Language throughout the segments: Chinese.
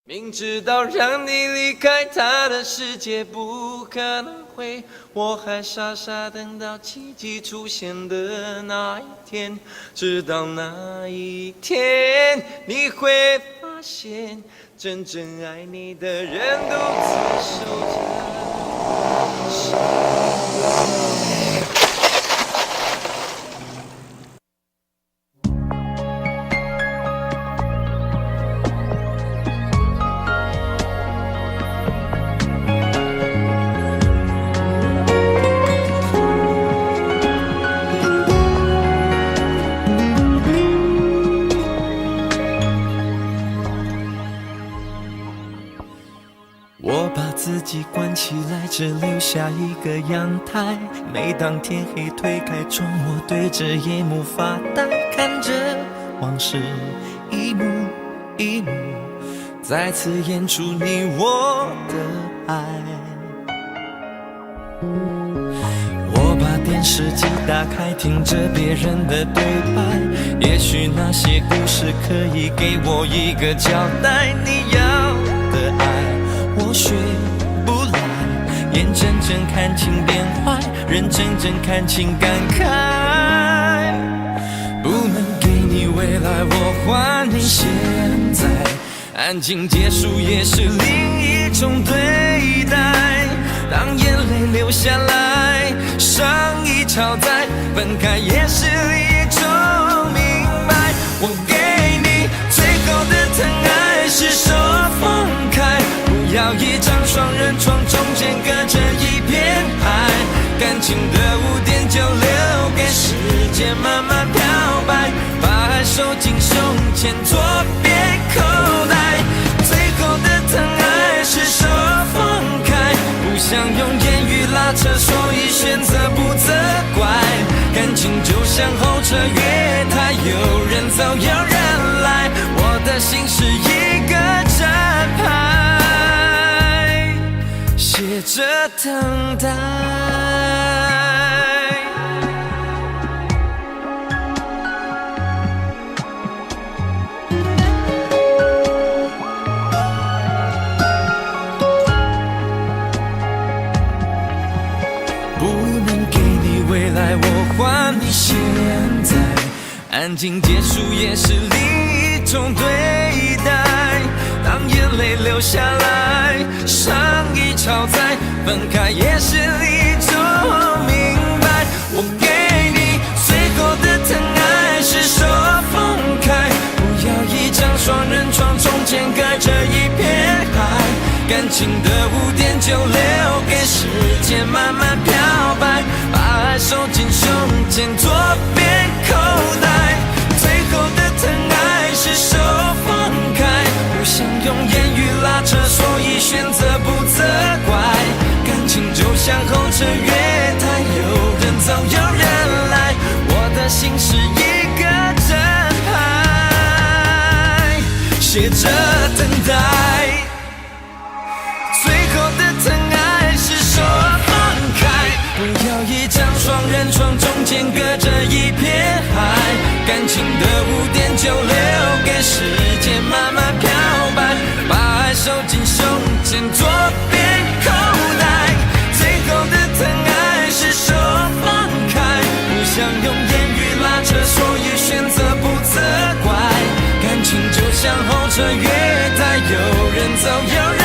明知道让你离开他的世界不可能会，我还傻傻等到奇迹出现的那一天。直到那一天，你会发现，真正爱你的人独自守着。我把自己关起来，只留下一个阳台。每当天黑推开窗，我对着夜幕发呆，看着往事一幕一幕再次演出你我的爱。我把电视机打开，听着别人的对白，也许那些故事可以给我一个交代。你要的爱我学不来，眼睁睁看情变坏，人睁睁看情感慨。不能给你未来，我还你现在。安静结束也是另一种对待。当眼泪流下来，伤已超载，分开也是一种明白。我给你最后的疼爱是手放开，不要一张双人床，中间隔着一片海。感情的污点就留给时间慢慢漂白，把爱收进胸前左边口袋。最后的疼爱是手放开，不想用言语拉扯，所以选择不责怪。感情就像候车月台，有人走有人来，我的心是一个站牌，写着等待。未来我还你现在，安静结束也是另一种对待。当眼泪流下来，伤已超载，分开也是一种明白。我给你最后的疼爱是手放开，不要一张双人床，中间隔着一片海。感情的污点就留给时间慢慢漂白，把爱收进胸前左边口袋。最后的疼爱是手放开，不想用言语拉扯，所以选择不责怪。感情就像候车月台，有人走有人来，我的心是一个站牌，写着等待。最后的疼爱是手放开，不要一张双人床，中间隔着一片海。感情的污点就留给时间慢慢漂白，把爱收进胸前左边口袋。最后的疼爱是手放开，不想用言语拉扯，所以选择不责怪。感情就像候车月台，有人走有人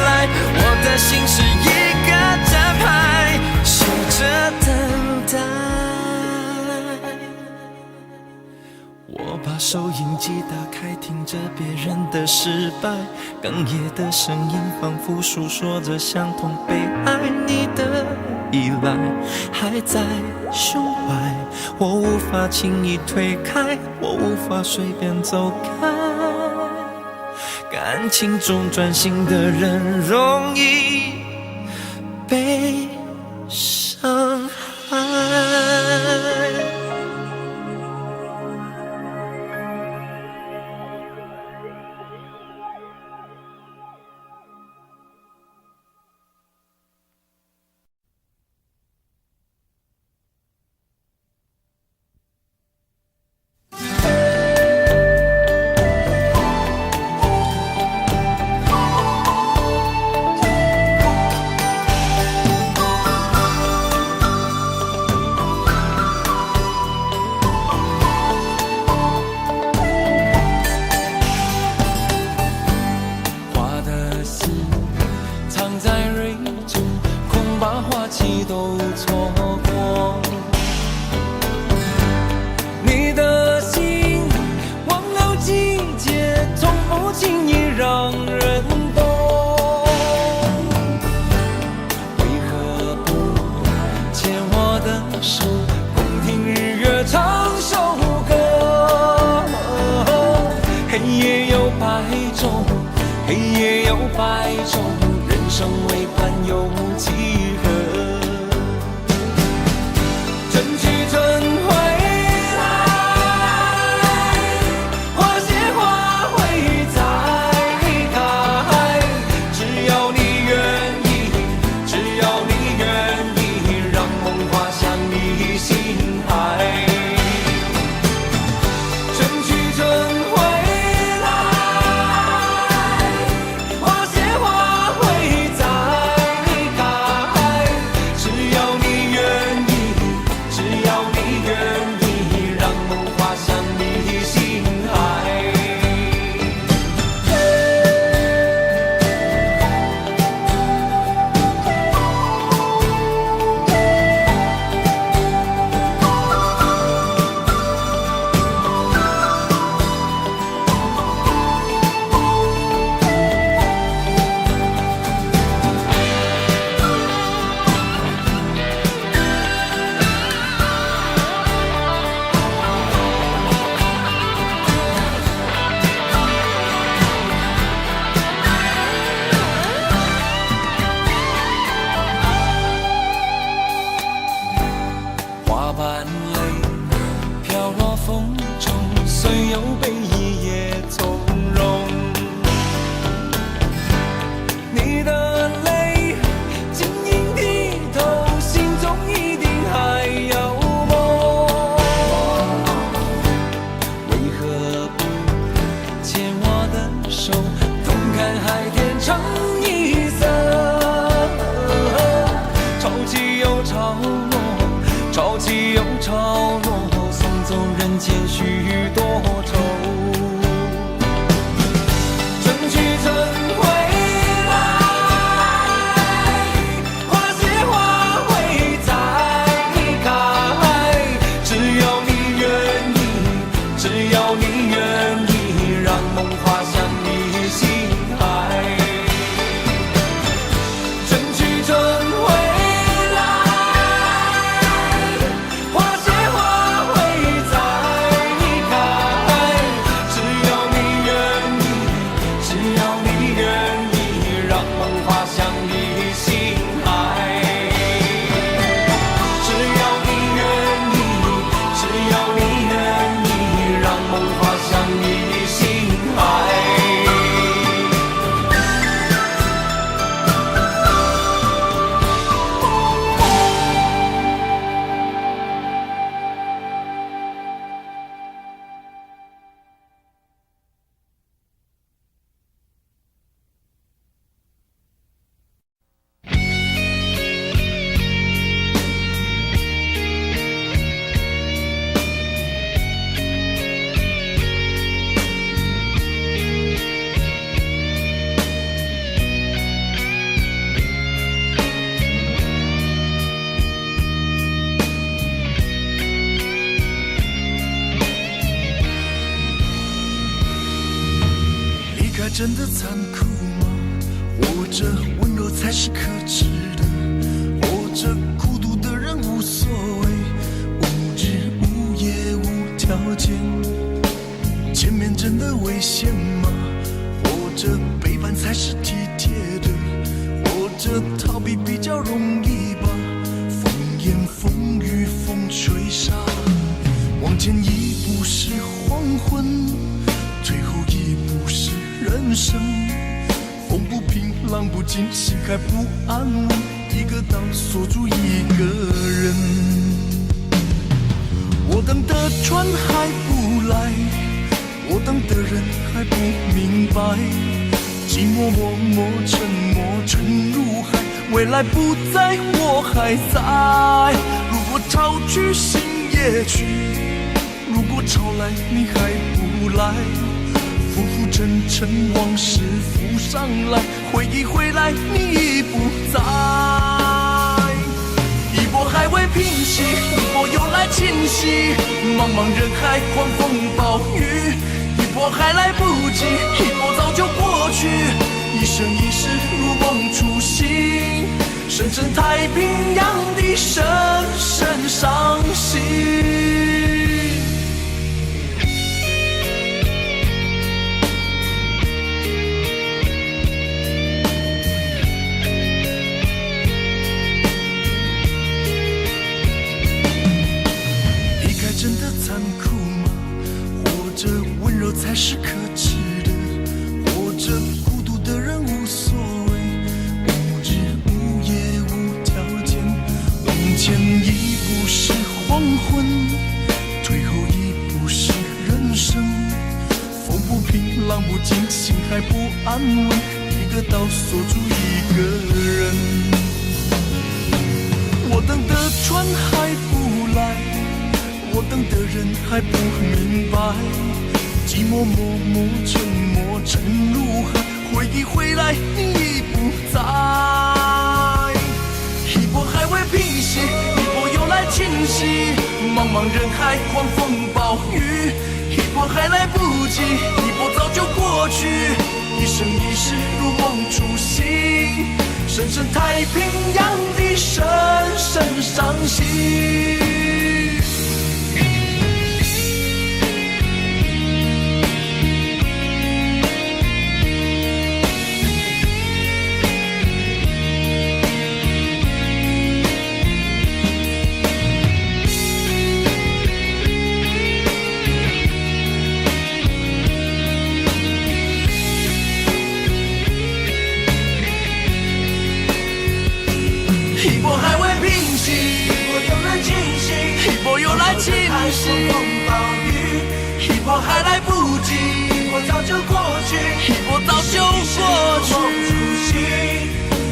来，我的心是一个站牌，写着等待。我把收音机打开，听着别人的失败，哽咽的声音仿佛诉说着相同被爱。你的依赖还在胸怀，我无法轻易推开，我无法随便走开。感情中专心的人容易被伤害。都错过。你的心忘了季节，从不轻易让人懂。为何不牵我的手，共听日月唱首歌？黑夜有白昼，黑夜有白昼，人生为盼又几何？春去春回来，花谢花会再开。只要你愿意，只要你愿意，让梦滑向你心海。春去春回真的残酷吗？活着温柔才是可耻的，活着孤独的人无所谓，无日无夜无条件。前面真的危险吗？活着背叛才是体贴的，活着逃避比较容易吧。风言风语风吹沙，往前一步是黄昏，退后一步是人生。风不平浪不静，心还不安稳，一个岛锁住一个人。我等的船还不来，我等的人还不明白，寂寞默默沉默沉入海，未来不在我还在。如果潮去心也去，如果潮来你还不来，浮浮沉沉往事浮上来，回忆回来你已不在。息，一波又来侵袭。茫茫人海，狂风暴雨，一波还来不及，一波早就过去。一生一世如梦初醒，深深太平洋的深深伤心。真的残酷吗？活着温柔才是可耻的，活着孤独的人无所谓，无日无夜无条件，往前一步是黄昏，退后一步是人生。风不平，浪不静，心还不安稳，一个岛锁住一个人。我等的船还不来，我等的人还不明白，寂寞默默沉没沉入海，回忆回来你已不在。一波还未平息，一波又来侵袭，茫茫人海，狂风暴雨，一波还来不及，一波早就过去。一生一世如梦初醒，深深太平洋的深深伤心。一波还未平息，一波又来侵袭，一波又来侵袭。风暴雨，一波还来不及，一波早就过去，一波早就过去。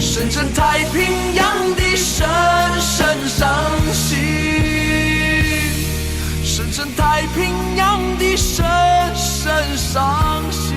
深深太平洋的深深伤心，深深太平洋的深深伤心。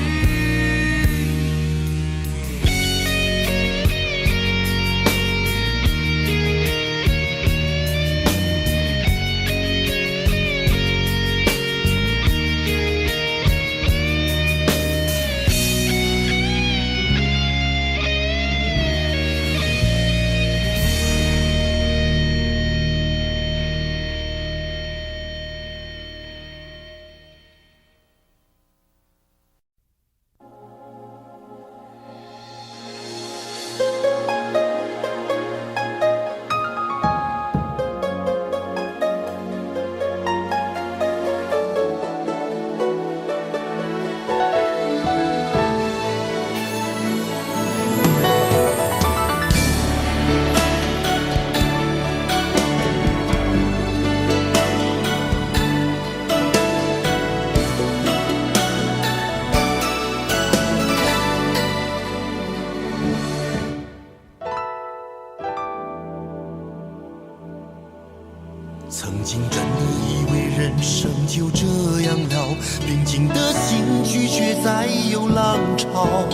曾经真的以为人生就这样了，平静的心拒绝再有浪潮，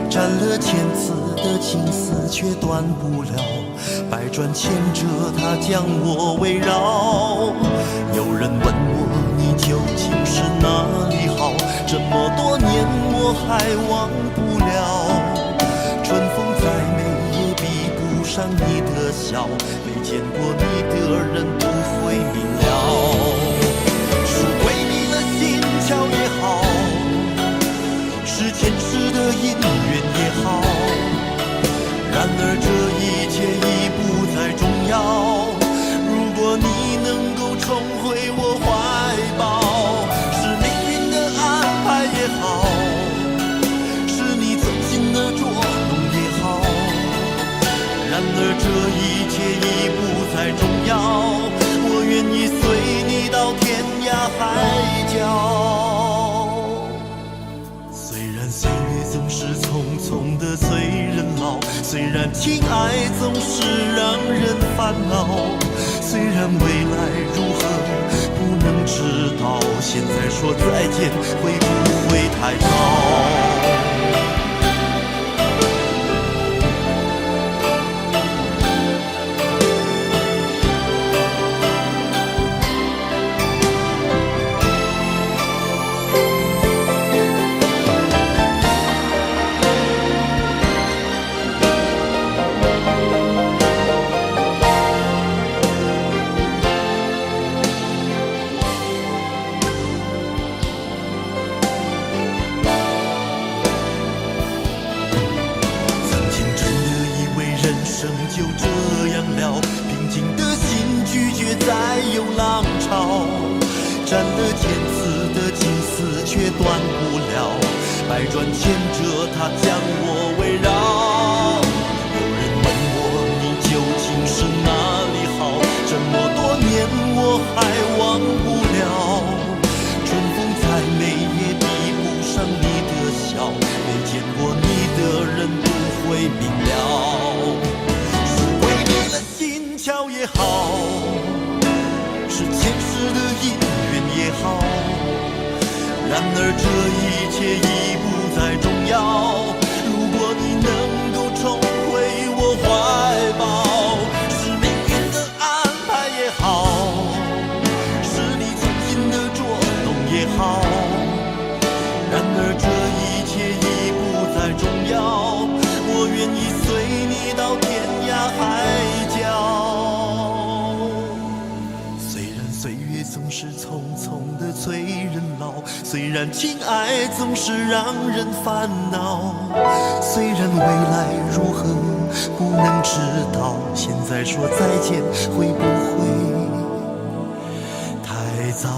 斩了千次的情丝却断不了，百转千折它将我围绕。有人问我你究竟是哪里好，这么多年我还忘不了。春风再美也比不上你的笑，没见过你的人不会明了。是鬼迷了心窍也好，是前世的因缘也好，然而这一切已不再重要。如果你能够重回我怀抱，是命运的安排也好，是你走心的捉弄也好，然而这一切已不再重要。我愿意随你到天涯海角。虽然岁月总是匆匆的随人老，虽然情爱总是让人烦恼，虽然未来如何不能知道，现在说再见会不会太早？生就这样了，平静的心拒绝再有浪潮。斩了千次的情丝却断不了，百转千折它将我围绕。有人问我你究竟是哪里好，这么多年我还忘不了。春风再美也比不上你的笑，没见过你的人不会明了。是毁灭了心桥也好，是前世的因缘也好，然而这一切已不再重要。如果你能够重回我怀抱，是命运的安排也好，是你精心的捉弄也好，然而这一切已不再重要。我愿意随你到天涯海角。虽然岁月总是匆匆的催人老，虽然情爱总是让人烦恼，虽然未来如何不能知道，现在说再见会不会太早？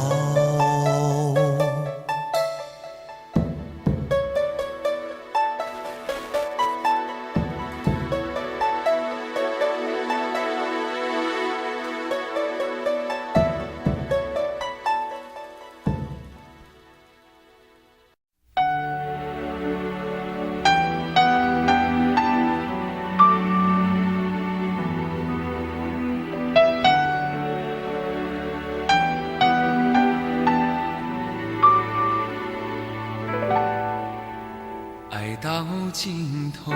爱到尽头，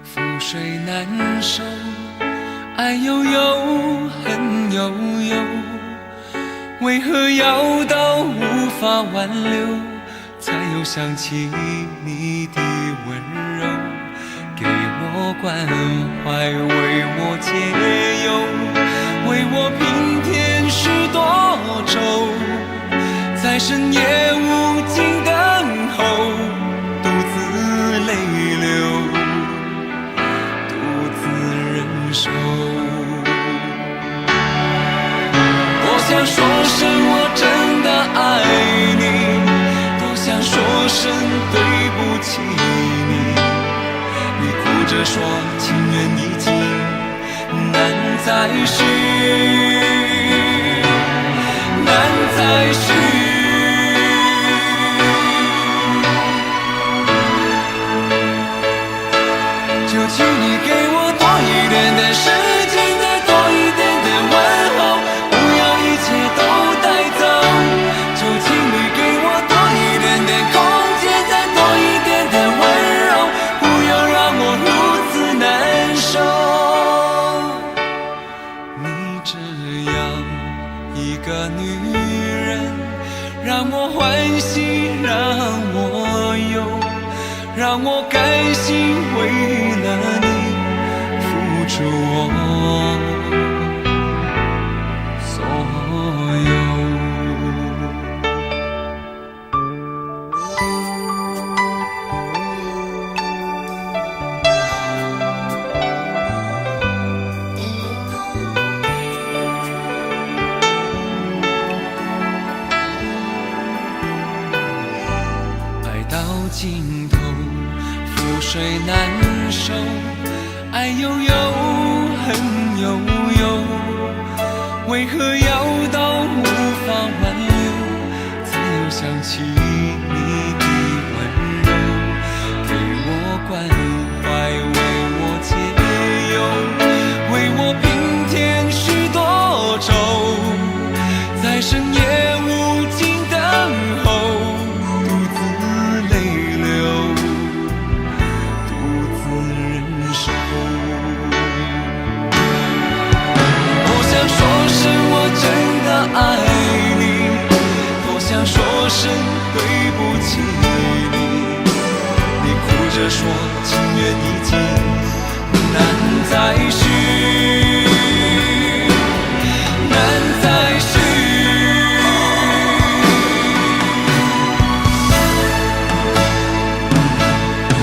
覆水难收，爱悠悠，恨悠悠，为何要到无法挽留，才又想起你的温柔，给我关怀，为我解忧，为我平添许多愁，在深夜无尽等候，独自泪流，独自忍受。多想说声我真的爱你，多想说声对不起你，你哭着说情缘已尽，难再续，难再续。就请你给我多一点的时间，再多一点的问候，不要一切都带走。就请你给我多一点的空间，再多一点的温柔，不要让我如此难受。你这样一个女人，让我欢喜，让我忧，让我甘心为了你付出我所有。爱到尽头，覆水难收，爱悠悠，恨悠悠，为何要到无法挽留，才又想起你的温柔，给我关怀，为我解忧，为我平添许多愁，在深夜无尽等候，独自泪流，独自忍受。多想说声我真的爱你，多想说声对不起你，你哭着说情缘已尽，难再续，难再续。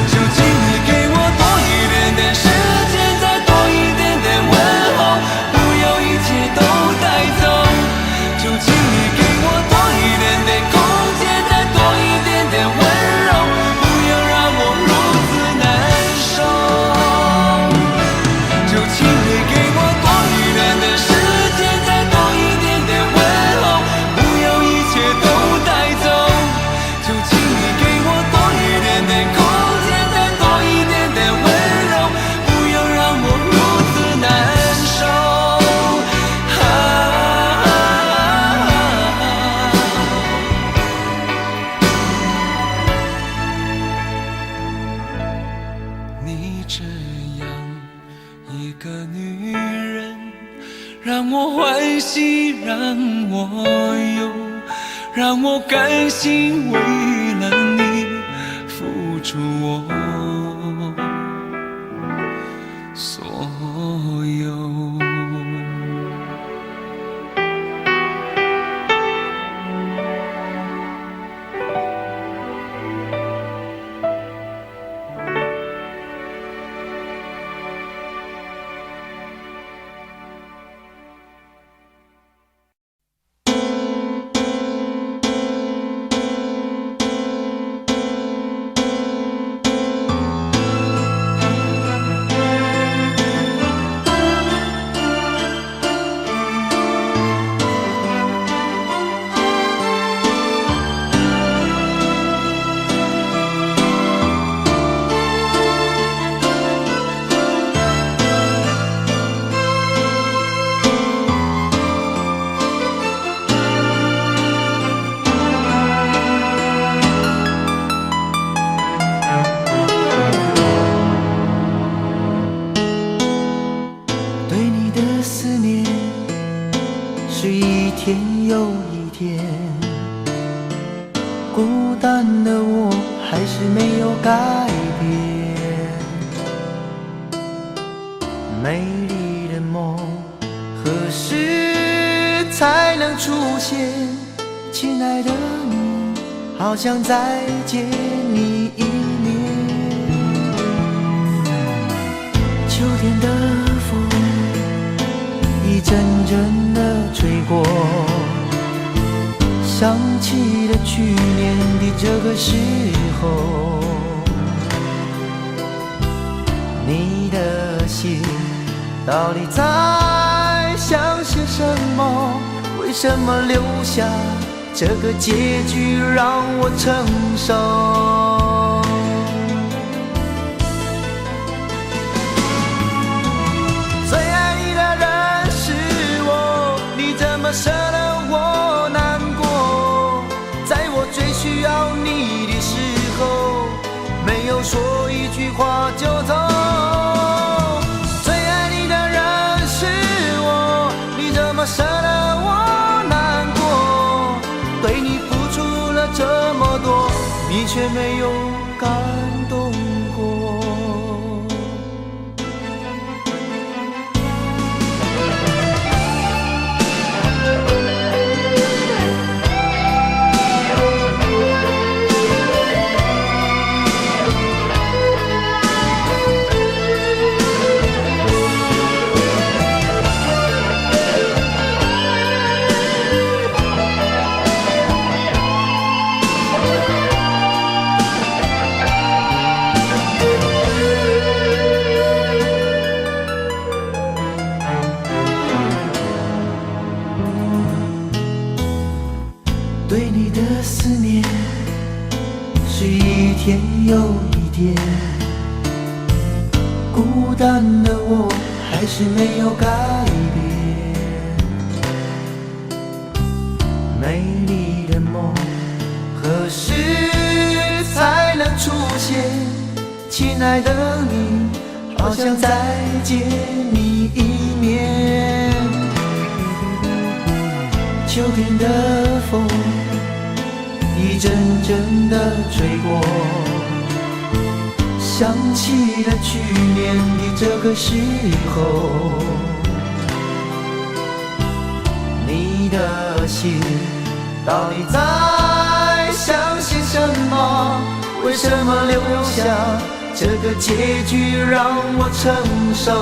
就请你给我多一点的时间，再多一这样一个女人，让我欢喜，让我忧，让我甘心为了你付出我所有。孤单的我还是没有改变，美丽的梦何时才能出现？亲爱的你，好想再见你一面。秋天的风一阵阵地吹过，想起了去年的这个时候，你的心到底在想些什么？为什么留下这个结局让我承受？最爱你的人是我，你怎么舍得我难过？在我最需要你的时候，没有说一句话就走。最爱你的人是我，你怎么舍得我难过？对你付出了这么多，你却没有感动过。对你的思念是一天又一天，孤单的我还是没有改变。美丽的梦何时才能出现？亲爱的你，好想再见你一面。秋天的风一阵阵地吹过，想起了去年的这个时候，你的心到底在想些什么？为什么留下这个结局让我承受？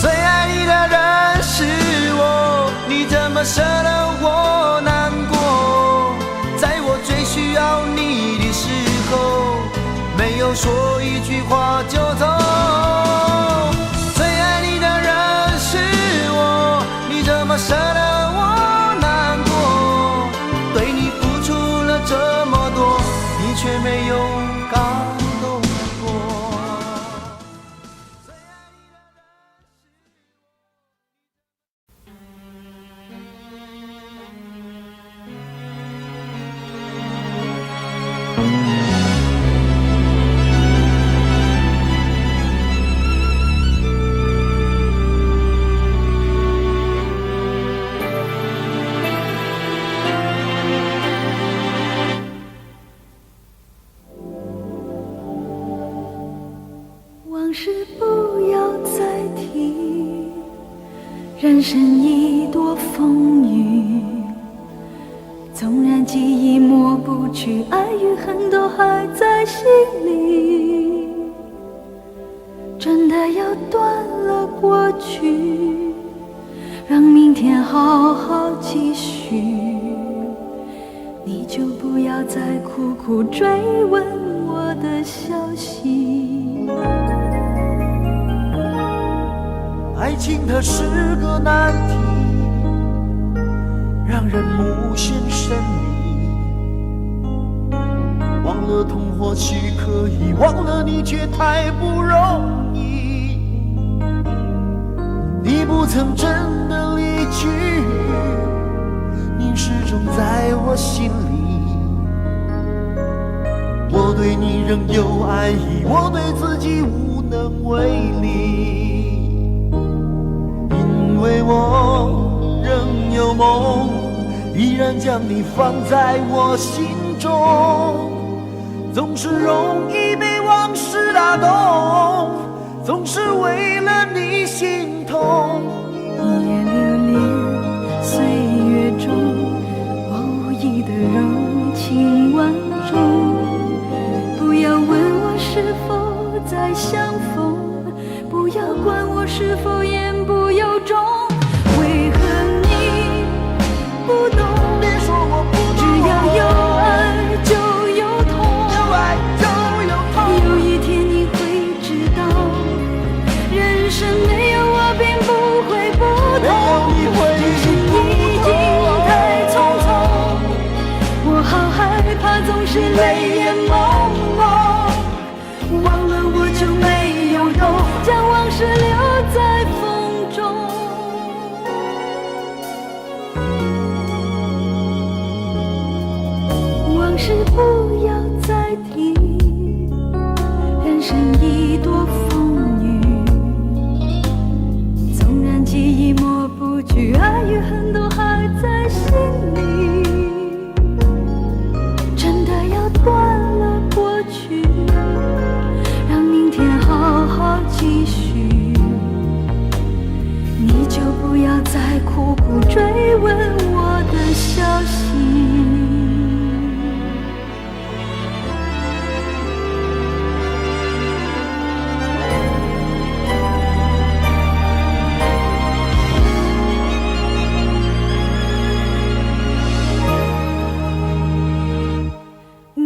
最爱你的人是我，你怎么舍得我难过？在我最需要你的时候，没有说一句话就走。最爱你的人是我，你怎么舍得我难过？对你付出了这么多，你却没有感动过。人生已多风雨，纵然记忆抹不去，爱与恨都还在心里。真的要断了过去，让明天好好继续。你就不要再苦苦追问我的消息。爱情它是个难题，让人无限神秘。忘了痛或许可以，忘了你却太不容易。你不曾真的离去，你始终在我心里。我对你仍有爱意，我对自己无能为力。因为我仍有梦，依然将你放在我心中。总是容易被往事打动，总是为了你心痛。一夜流连岁月中，我无意的柔情万种。不要问我是否再相逢，不要管我是否言不由衷。为何你不懂？别说我不懂，只要有爱就有痛，有爱就有痛。有一天你会知道，人生没有我并不会不同。人生已经太匆匆，我好害怕总是泪眼朦胧。忘了我就没有用，将往事留在风中。往事不要再提，人生已多风雨。纵然记忆抹不去，爱与恨都还在心里。真的要断了过去，让明天好好继续。你就不要再苦苦追问我的消息。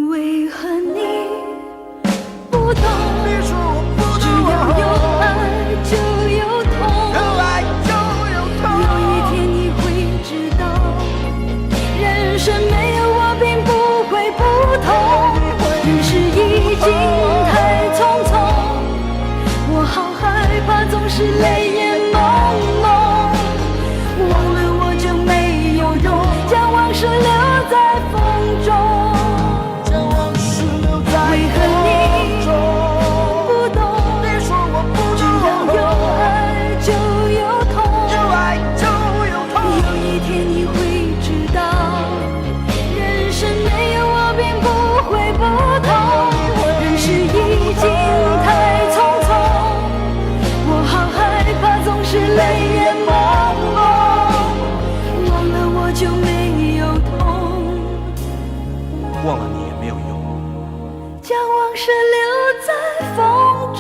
为何你不懂？别说我不只懂，要有爱就有痛。有爱就有痛。有一天你会知道，人生没有我并不会不同。人世已经太匆匆，我好害怕总是泪眼朦胧。忘了我就没有用，将往事留在风中。将往事留在为何你风中。不懂？别说我不懂，只要有爱就有痛。有爱就有痛。有一天你会知道，人生没有我并不会不同。人世已经太匆匆，我好害怕总是泪眼朦胧。忘了我就没有痛，忘了你也没有用。将往事留在风中。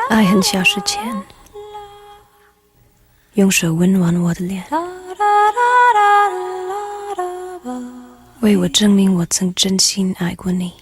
爱很小时前，用手温暖我的脸，为我证明我曾真心爱过你。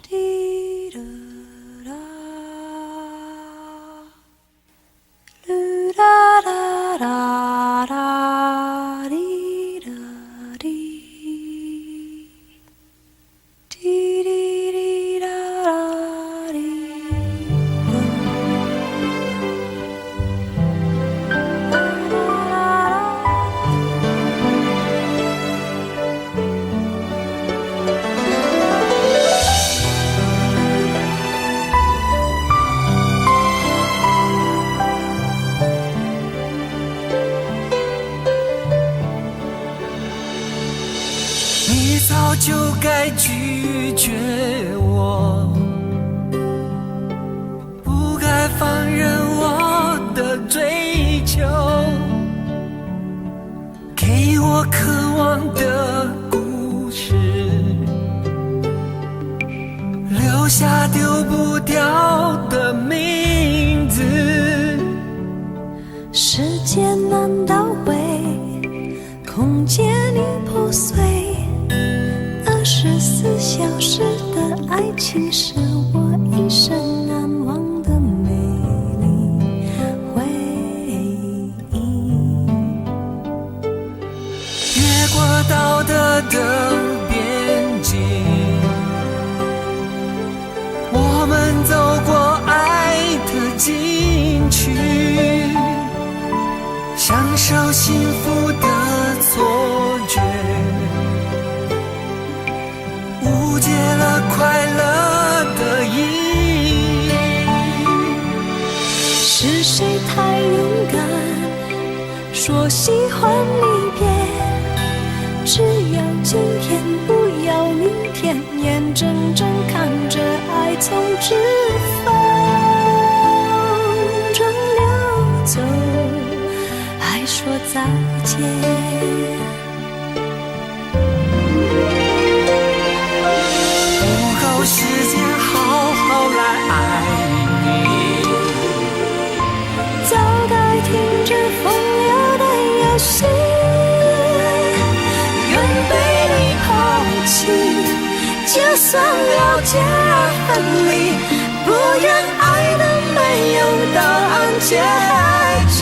忘的故事，留下丢不掉的名字。时间难倒回，空间已破碎。24小时的爱情是我一生难忘的美丽回忆。越过道德的边境，我们走过爱的禁区，享受幸福的错觉，误解了快乐的意义。是谁太勇敢，说喜欢离别？只要今天，不要明天，眼睁睁看着爱从指缝中流走，还说再见。不够时间好好来爱你，早该停止风流的游戏，愿被你抛弃，就算了解而分离，不愿爱的没有答案结局。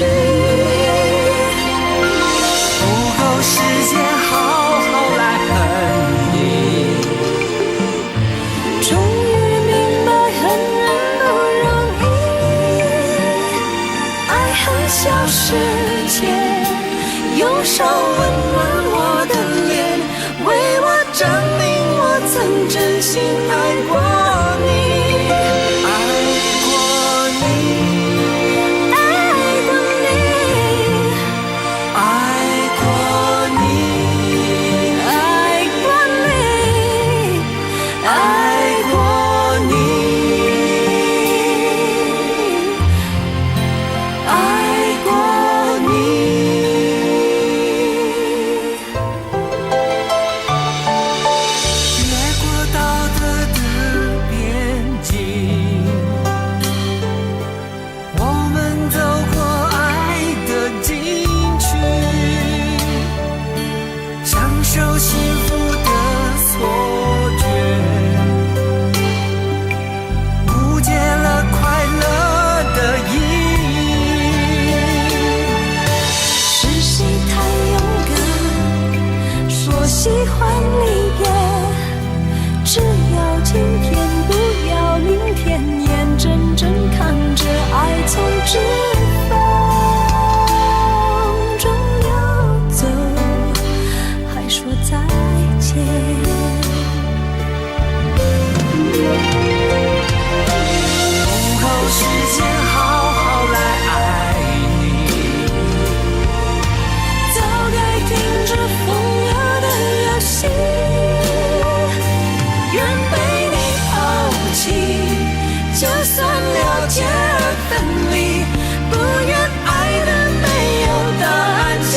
不够时间好好来恨你，终于明白恨人不容易，爱恨消失前，用手温暖我的脸，为我证明我曾真心爱过你。爱过你，爱过你，爱过你，爱过你，爱过你，爱过你。越过道德的边境，我们走过爱的禁区，享受幸福的错觉，误解了快乐的意义。是谁太勇敢，说喜欢离别？只要今天，不要明天，眼睁睁看着爱从指缝中流走，还说再见。不够时间好好来爱你，早该停止风流的游戏，愿被你抛弃，就算了解而分离，不愿爱的没有答案结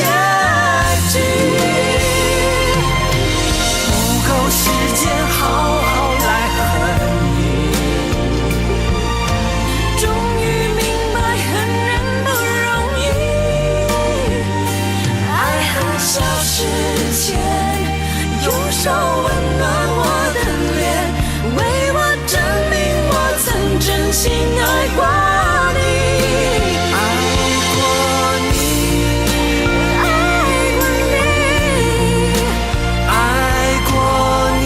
局。不够时间好好来恨你，终于明白恨人不容易，爱恨消失前，用手温暖我的脸，为我证明我曾真心爱过你。爱过你，爱过你，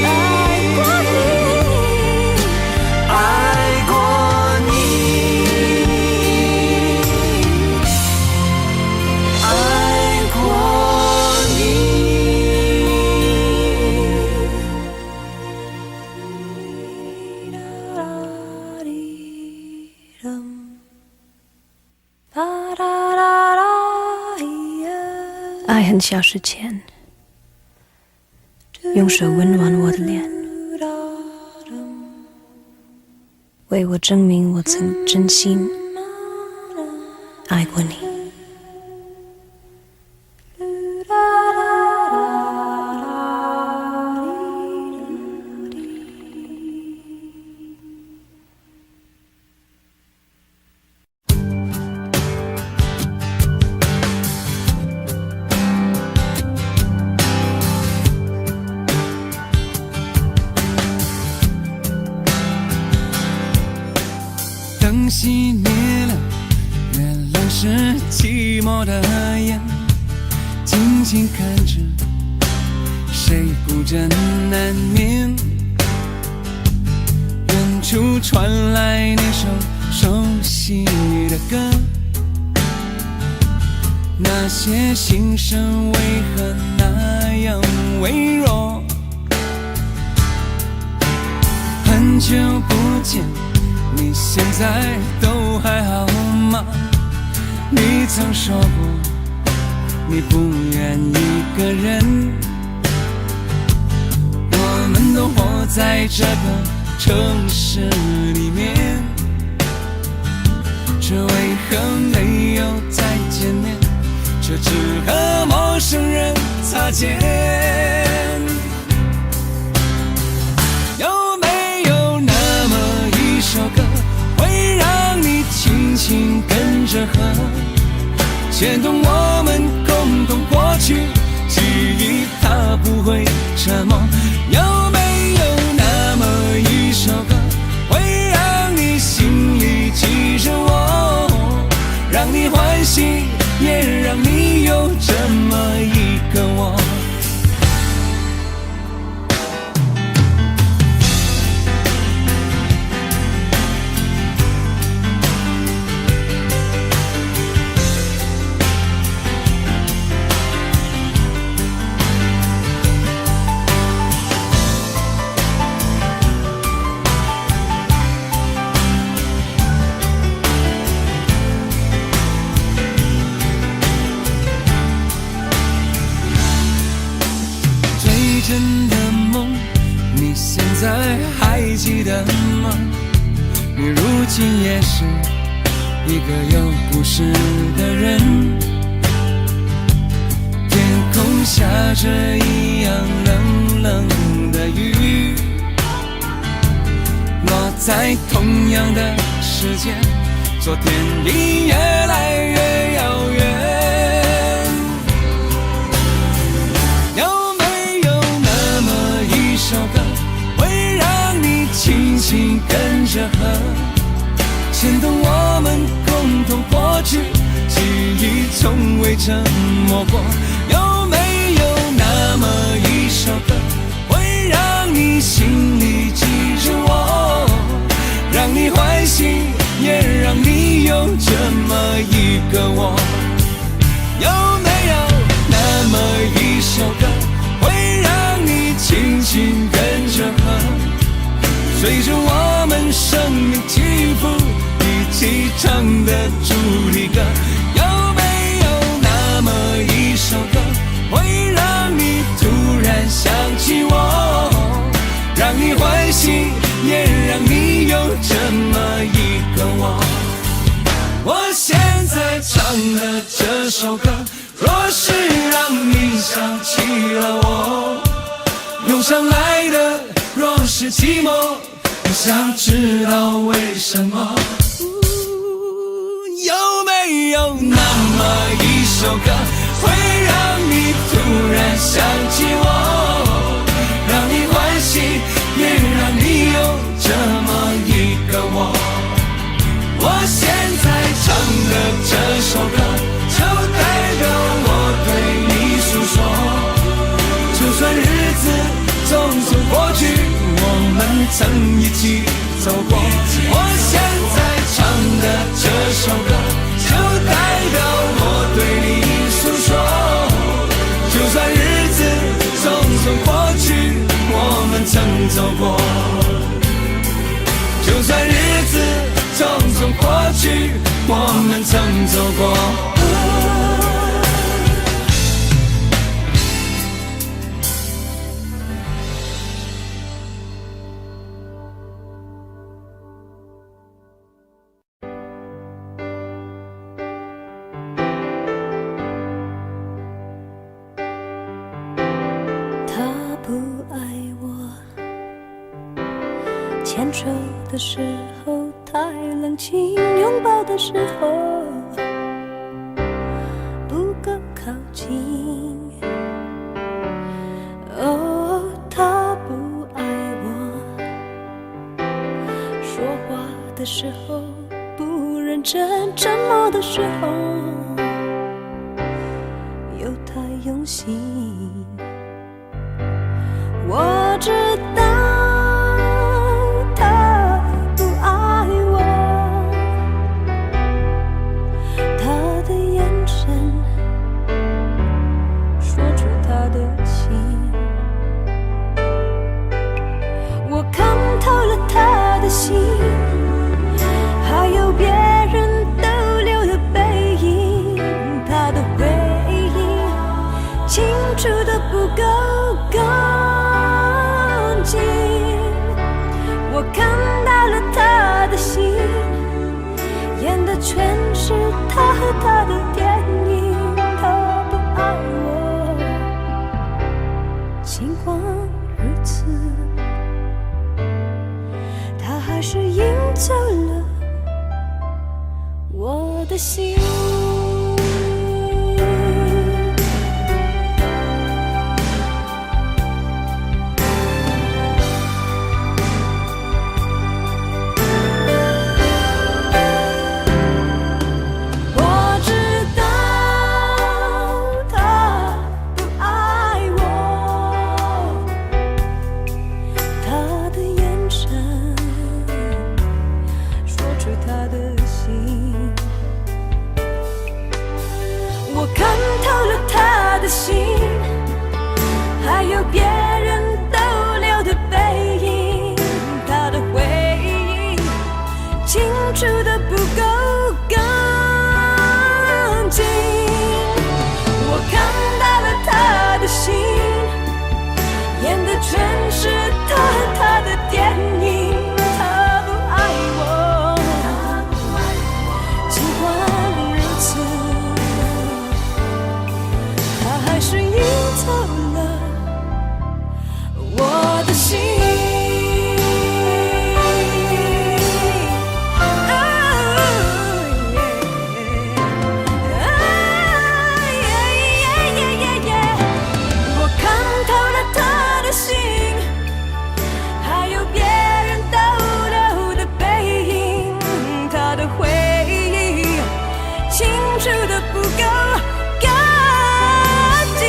爱过你，爱过你，爱过你，爱过爱恨消失前，用手温暖我的脸，为我证明我曾真心爱过你。熄灭了，月亮是寂寞的眼，静静看着谁孤枕难眠。远处传来那首熟悉的歌，那些心声为何那样微弱？很久不见，你现在都还好吗？你曾说过你不愿一个人，我们都活在这个城市里面，这为何没有再见面，却只和陌生人擦肩？有没有那么一首歌，会让你轻轻跟着和，牵动我们共同过去，记忆它不会沉默。有没有那么一首歌，会让你心里记着我，让你欢喜，也让你有这么一个我？真的梦，你现在还记得吗？你如今也是一个有故事的人，天空下着一样冷冷的雨，落在同样的时间，昨天已越来越遥远。首歌会让你轻轻跟着和，牵动我们共同过去，记忆从未沉默过。有没有那么一首歌，会让你心里记着我，让你欢喜，也让你有这么一个我？有没有那么一首歌，会让你轻轻跟着和，随着我们生命起伏，一起唱的主题歌？有没有那么一首歌，会让你突然想起我，让你欢喜，也让你有这么一个我？我现在唱的这首歌，若是让你想起了我，涌上来的若是寂寞，我想知道为什么？有没有那么一首歌，会让你突然想起我，让你欢喜，也让你有这么一个我？我现在唱的这首歌，就代表我对你诉说，就算日子匆匆过去，我们曾一起走过。我现在唱的这首歌，就代表我对你诉说，就算日子匆匆过去，我们曾走过。就算日子匆匆过去，我们曾走过。牵手的时候太冷清，拥抱的时候不够靠近。哦，他不爱我，说话的时候不真沉默的时候，有他用心。我知道他不爱我，他的眼神说出他的心。我看透了他的心，还有别人逗留的背影，他的回忆清楚的不够干净。我看到了他的心，演的全是他和他的电影。他不爱我，尽管如此，他还是赢走了我的心。我知道他不爱我，他的眼神说出他的心。我看透了他的心，还有别人逗留的背影，他的回忆清楚的不够干净。我看到了他的心，演的全是他和他的电影。他不爱我，尽管如此，他还是赢走了我的心。我看透了他的心，还有别人逗留的背影，他的回忆清楚的不够干净。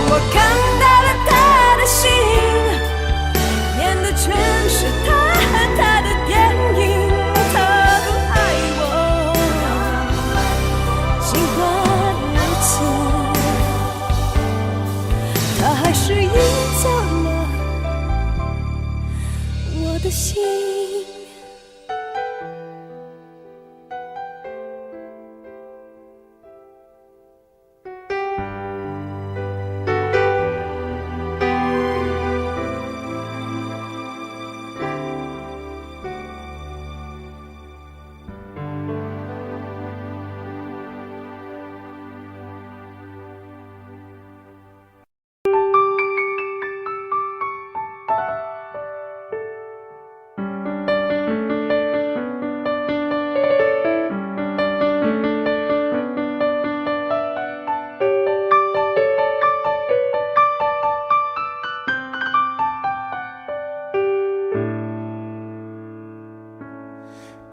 我看到了他的心，演的全是他和他的电影。他不爱我，尽管如此，他还是赢走了我的心。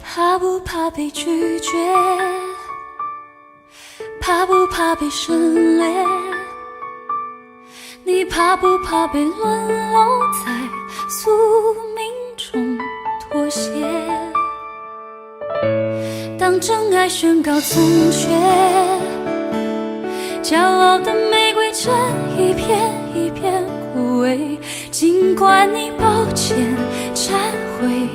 怕不怕被拒绝？怕不怕被省略？你怕不怕被沦落在宿命中妥协？当真爱宣告从缺，骄傲的玫瑰正一片一片枯萎。尽管你抱歉忏悔，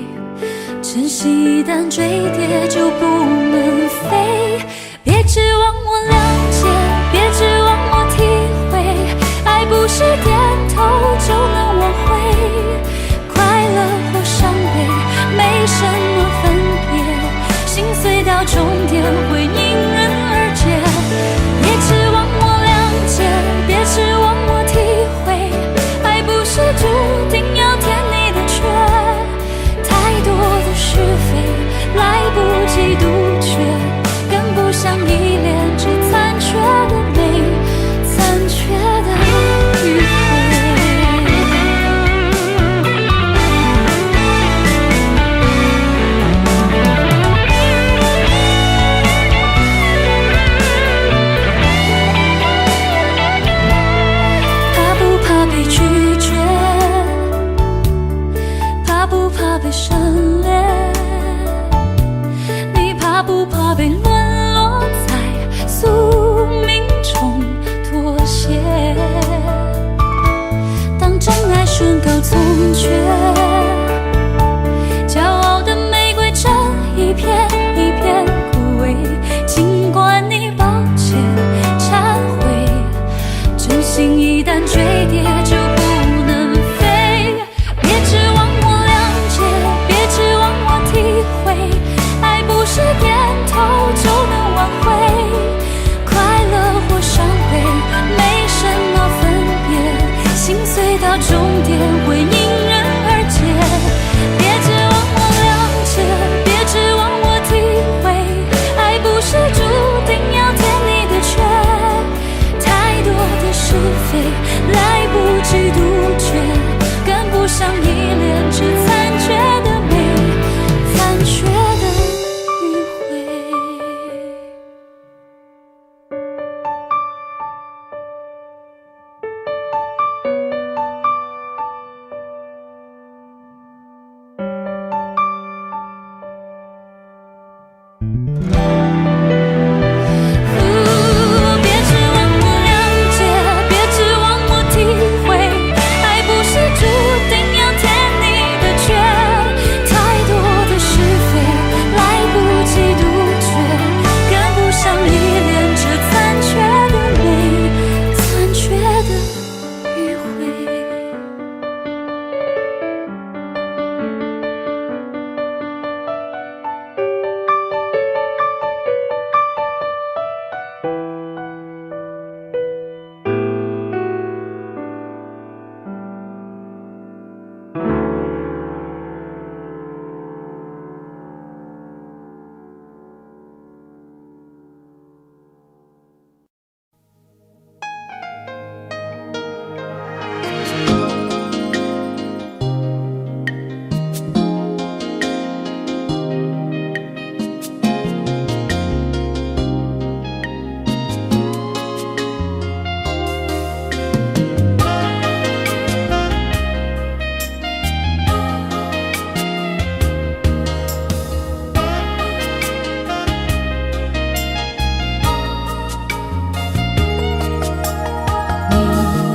珍惜一旦坠跌就不能飞。别指望我了解，别指望我体会，爱不是点头就能挽回。快乐或伤悲没什么分别，心碎到终点会迎刃而解。别指望我了解，别指望我体会，爱不是注定要填你的缺。太多的是非来不及杜绝，跟不上依恋被省略？你怕不怕被沦落在宿命中妥协？当真爱宣告从缺，骄傲的玫瑰正一片一片枯萎。尽管你抱歉忏悔，真心一旦坠跌就不能飞。别指望我谅解，别指望我体会，爱不是点头就能挽回。快乐或伤悲没什么分别，心碎到终点会因人而解。别指望我谅解，别指望我体会，爱不是注定要填你的缺。太多的是非来不及杜绝，跟不上依恋，只残缺的美，残缺的迂回。别指望我谅解，别指望我体会，爱不是注定要填你的缺。太多的是非来不及杜绝，跟不上依恋，这残缺的美，残缺的迂回。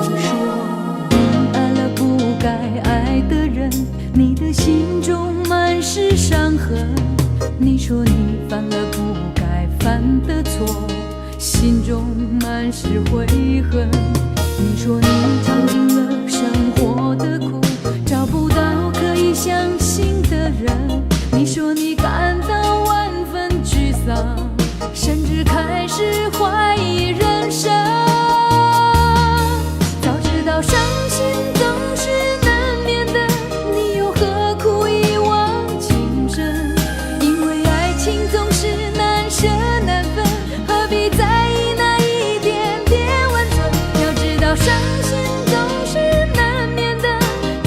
你说你爱了不该爱的人，你的心中满是伤痕。你说你犯了不该犯的错，心中满是悔恨。你说你尝尽了生活的苦，找不到可以相信的人。你说你感到万分沮丧，甚至开始怀疑人生。早知道伤心总是难免的，你又何苦一往情深？因为爱情总是难舍难分，何必在意那一点点温存？要知道伤心总是难免的，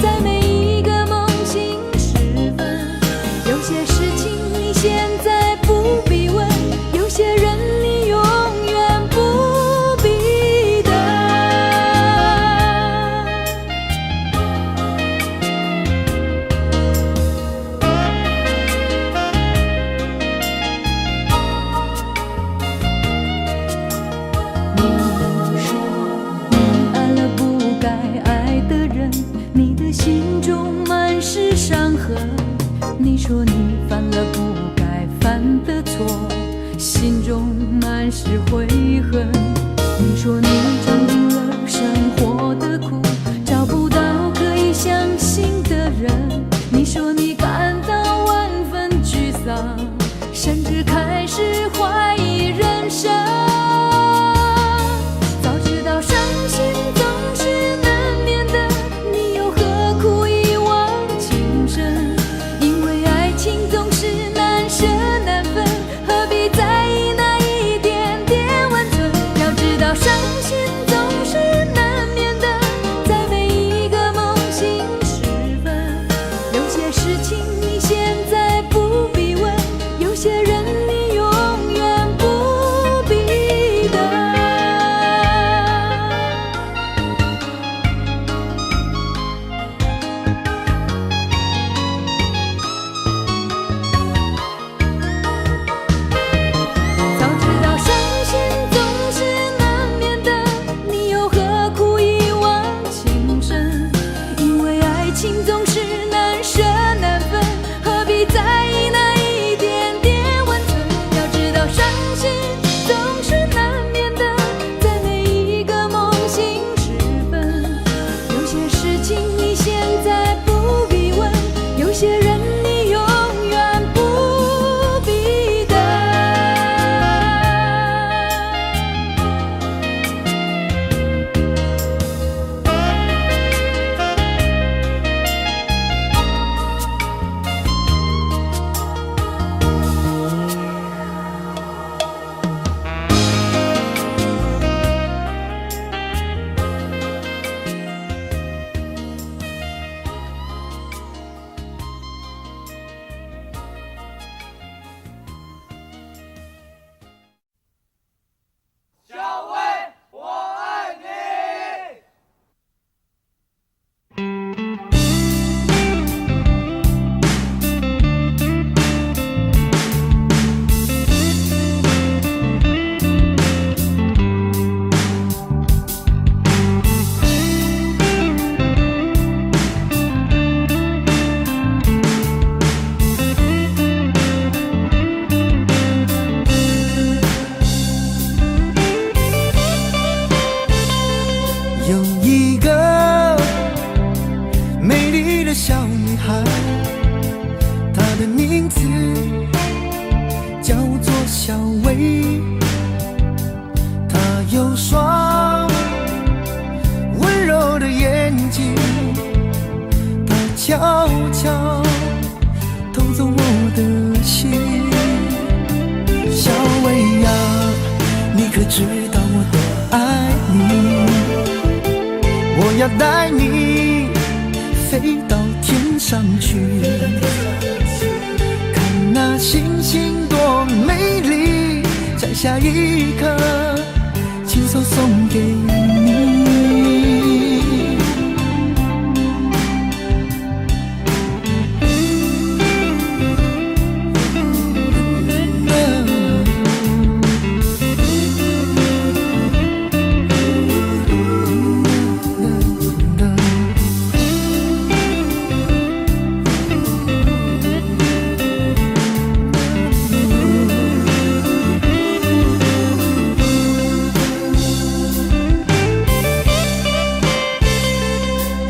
在每一个梦醒时分。有些事情你现在不必问，有些人你永远不必等。你说你爱了不该爱的人，你的心中满是伤痕。你说你犯了不该犯的错，心中满是悔恨。你说你尝尽了生活的苦，找不到可以相信的人。你说你感到万分沮丧，甚至开始怀疑人生。早知道伤心总是难免的，你又何苦一往情深？因为爱情总是难舍难分，何必在意那一点点的小女孩，她的名字叫做小薇。她有双温柔的眼睛，她悄悄偷走我的心。小薇呀，你可知道我多爱你？我要带你飞到天上去，看那星星多美丽，摘下一颗亲手送给你。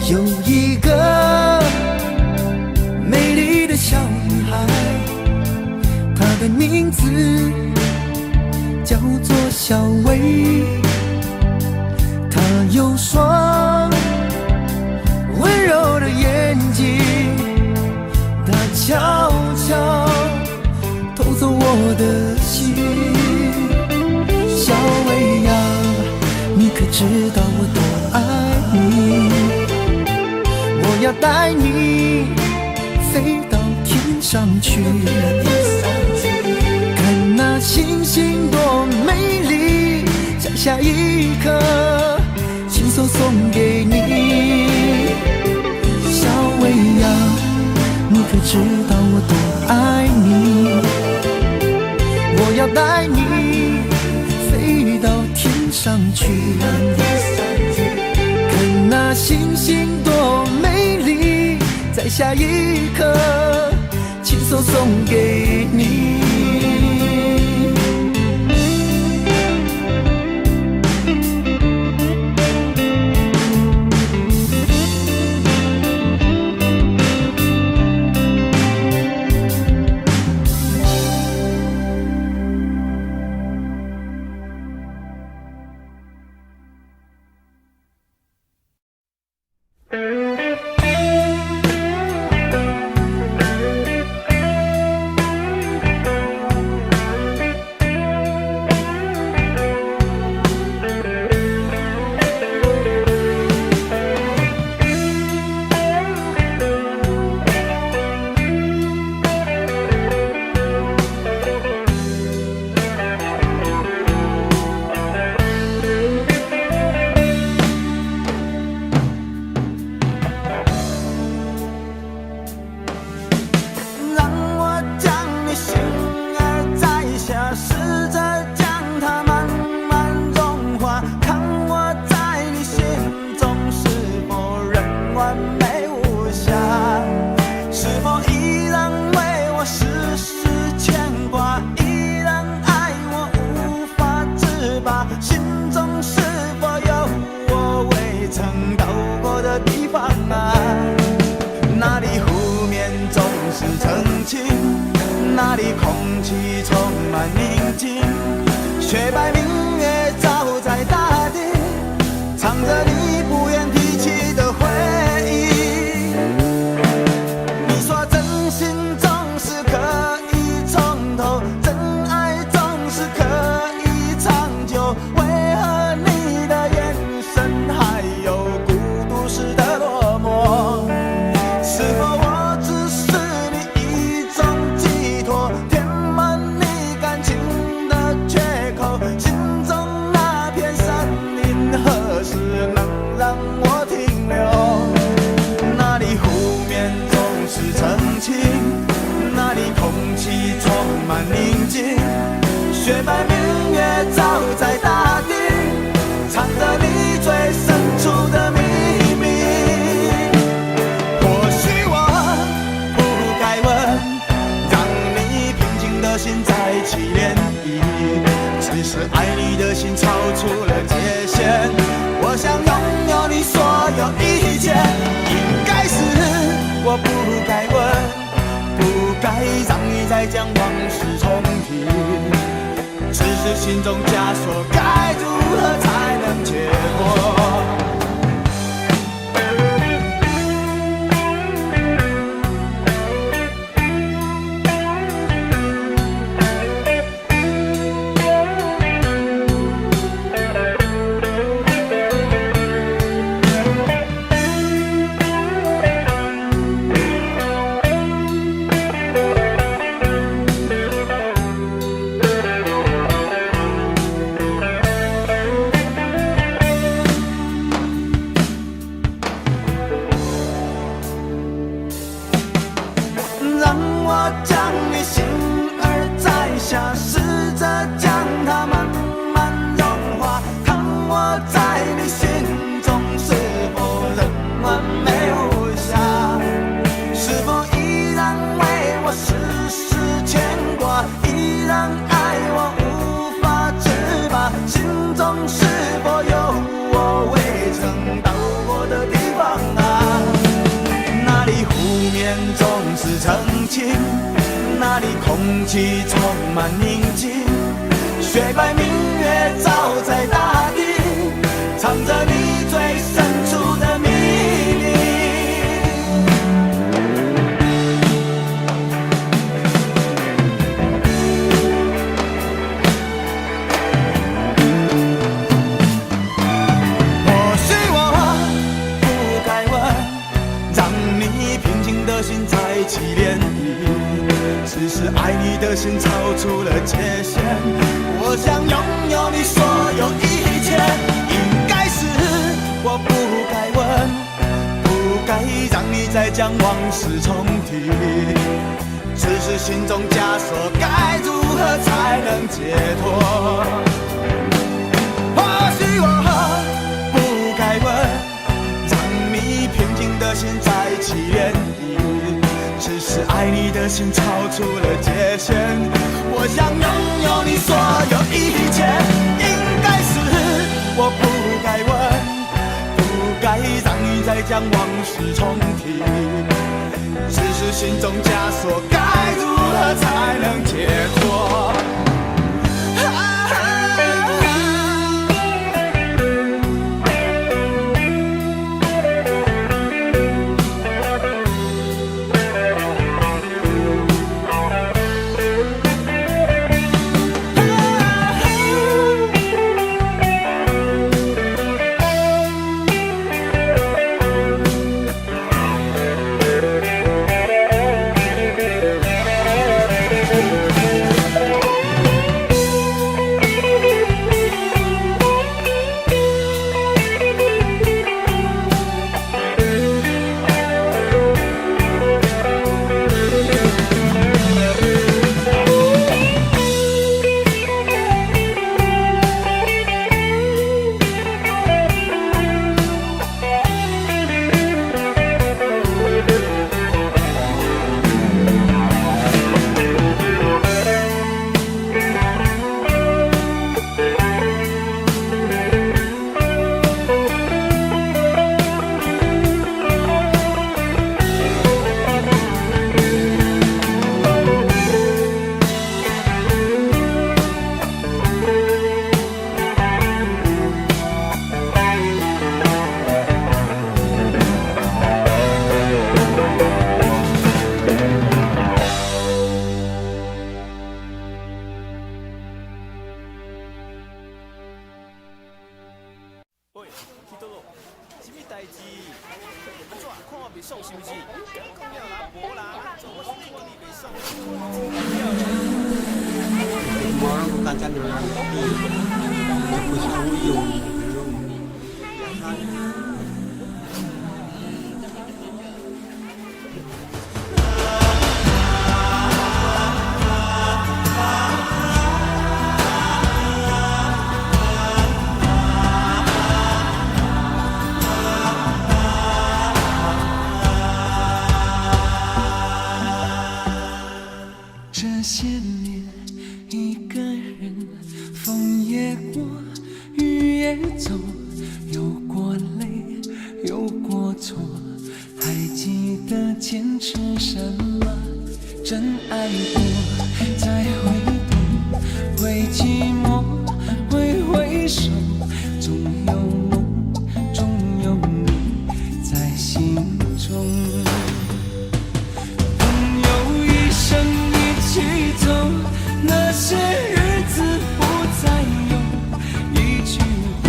有一个美丽的小女孩，她的名字叫做小薇。她有双温柔的眼睛，她悄悄偷走我的心。小薇呀，你可知道我多爱你？我要带你飞到天上去，看那星星多美丽，摘下一颗亲手送给你。小薇呀，你可知道我多爱你？我要带你飞到天上去，看那星星多美丽，摘下一颗亲手送给你。那里空气充满宁静，雪白明月照在大地，唱着你不愿提起的回忆。你说真心总是可以从头，真爱总是可以长久，为何你的眼神还有孤独时的落寞？是否我只是你一种寄托，填满你感情的缺口？心中那片森林何时能让我停留？那里湖面总是澄清，那里空气充满宁静，雪白明月照在大地，藏着你最深处的秘密。或许我不该问，让你平静的心再起涟漪，只是爱你的心超出了界限，我想拥有你所有一切，应该是我不该问，不该让你再将往事重提。只是心中枷锁，该如何才能解脱？那里空气充满宁静，雪白明月照在大地，藏着你最深处的秘密。或许我不该问，让你平静的心再起涟漪。只是爱你的心超出了界限，我想拥有你所有一切。应该是我不该问，不该让你再将往事重提。只是心中枷锁，该如何才能解脱？或许我不该问，让你平静的心再起涟漪。只是爱你的心超出了界限，我想拥有你所有一切。应该是我不该问，不该让你再将往事重提。只是心中枷锁，该如何才能解脱？这些年一个人，风也过，雨也坚持什么？真爱过才会懂，会寂寞，会回首，总有梦，总有你在心中。朋友一生一起走，那些日子不再有，一句话，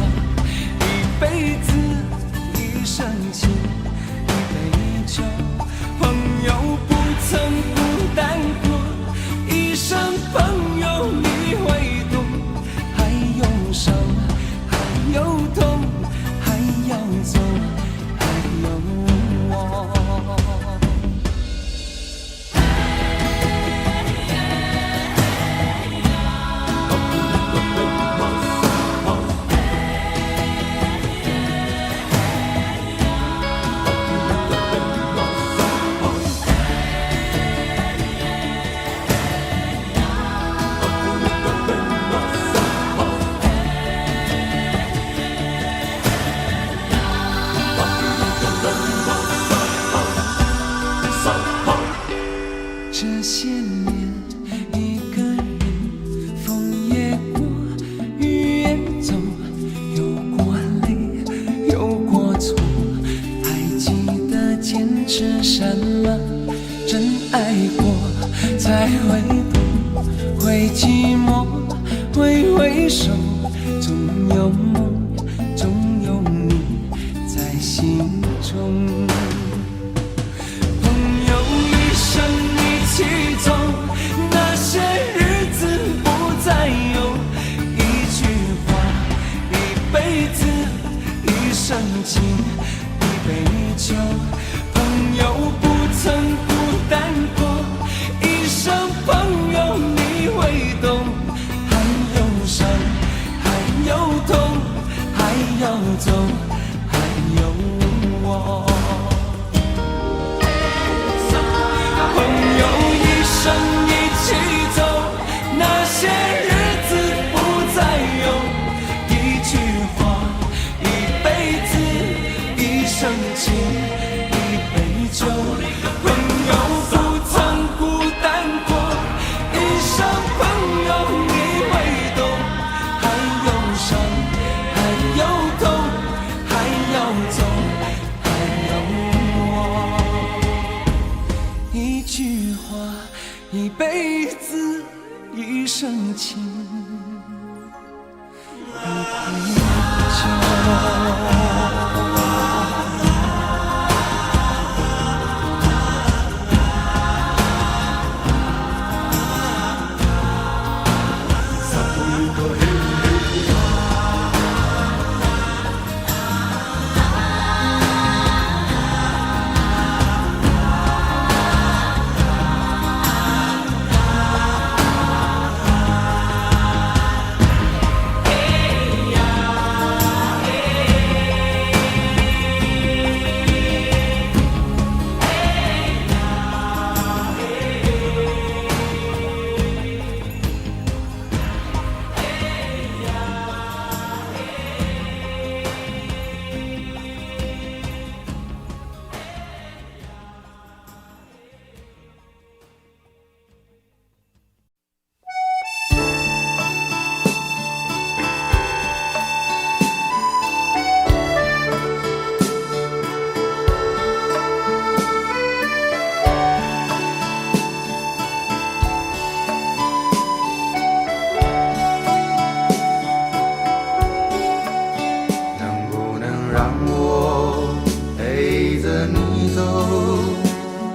一辈子，一生情，一杯酒。朋友不曾孤单过，一生朋友你会懂，还有伤，还有痛，还要走，还有我。这些年，一个人，风也过，雨也走，有过泪，有过错，还记得坚持什么？真爱过才会懂，会寂寞，会回首，总有梦，总有你在心中。一起走，那些日子不再有，一句话，一辈子，一生情，一杯酒。朋友不曾孤单过，一生朋友你会懂，还有伤，还有痛，还要走，还有我。朋友一生一起走，那些日子不再有，一句话，一辈子，一生情，一杯酒。朋友不曾孤单过，一生朋友你会懂，还有伤，还有痛，还要走，还有我。一句话，一辈子，一生情，一杯酒。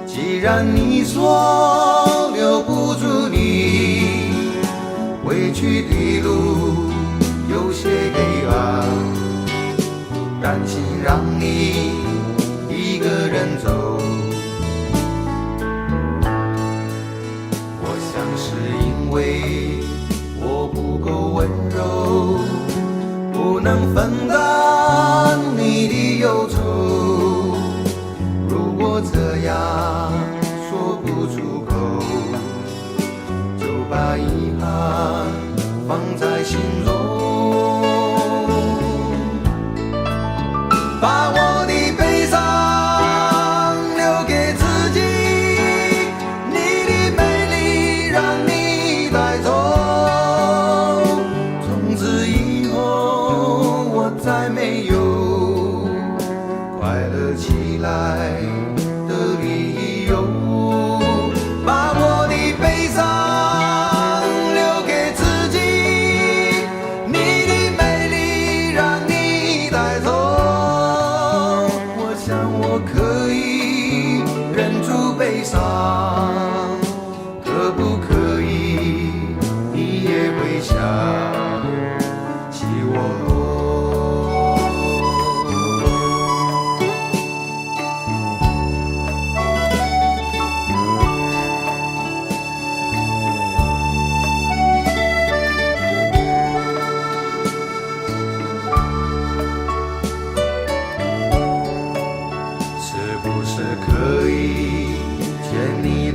既然你说留不住你，回去的路有些黑暗，担心让你一个人走。我想是因为我不够温柔，不能分担你的忧愁。如果这样说不出口，就把遗憾放在心中，把我的悲伤留给自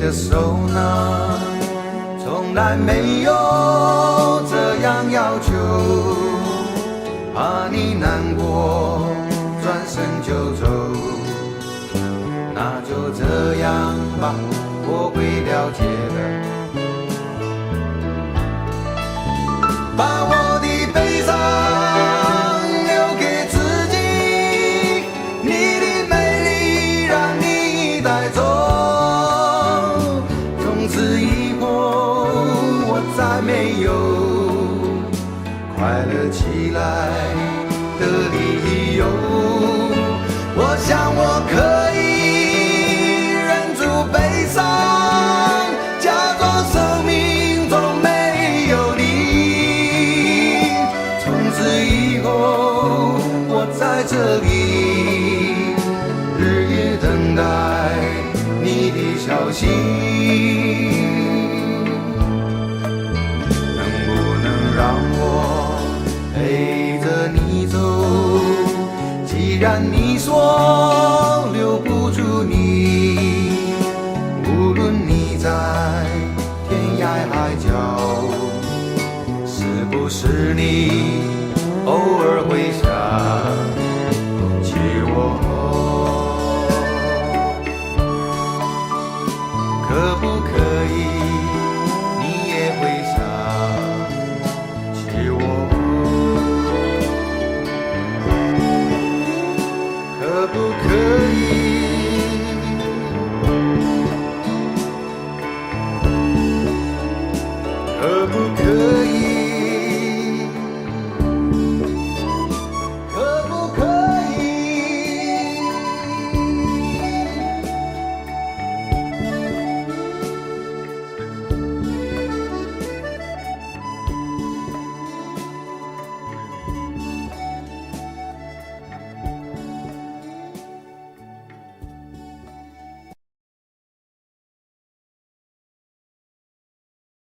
的手呢，从来没有这样要求，怕你难过，转身就走。那就这样吧，我会了解的。把我的悲伤留给自己，你的美丽让你带走。从此以后，我再没有快乐起来的理由。我想我可以忍住悲伤，假装生命中没有你。从此以后，我在这里日夜等待你的消息。能不能让我陪着你走？既然你说留不住你，无论你在天涯海角，是不是你偶尔会想起我？可不可以你也会想起我？可不可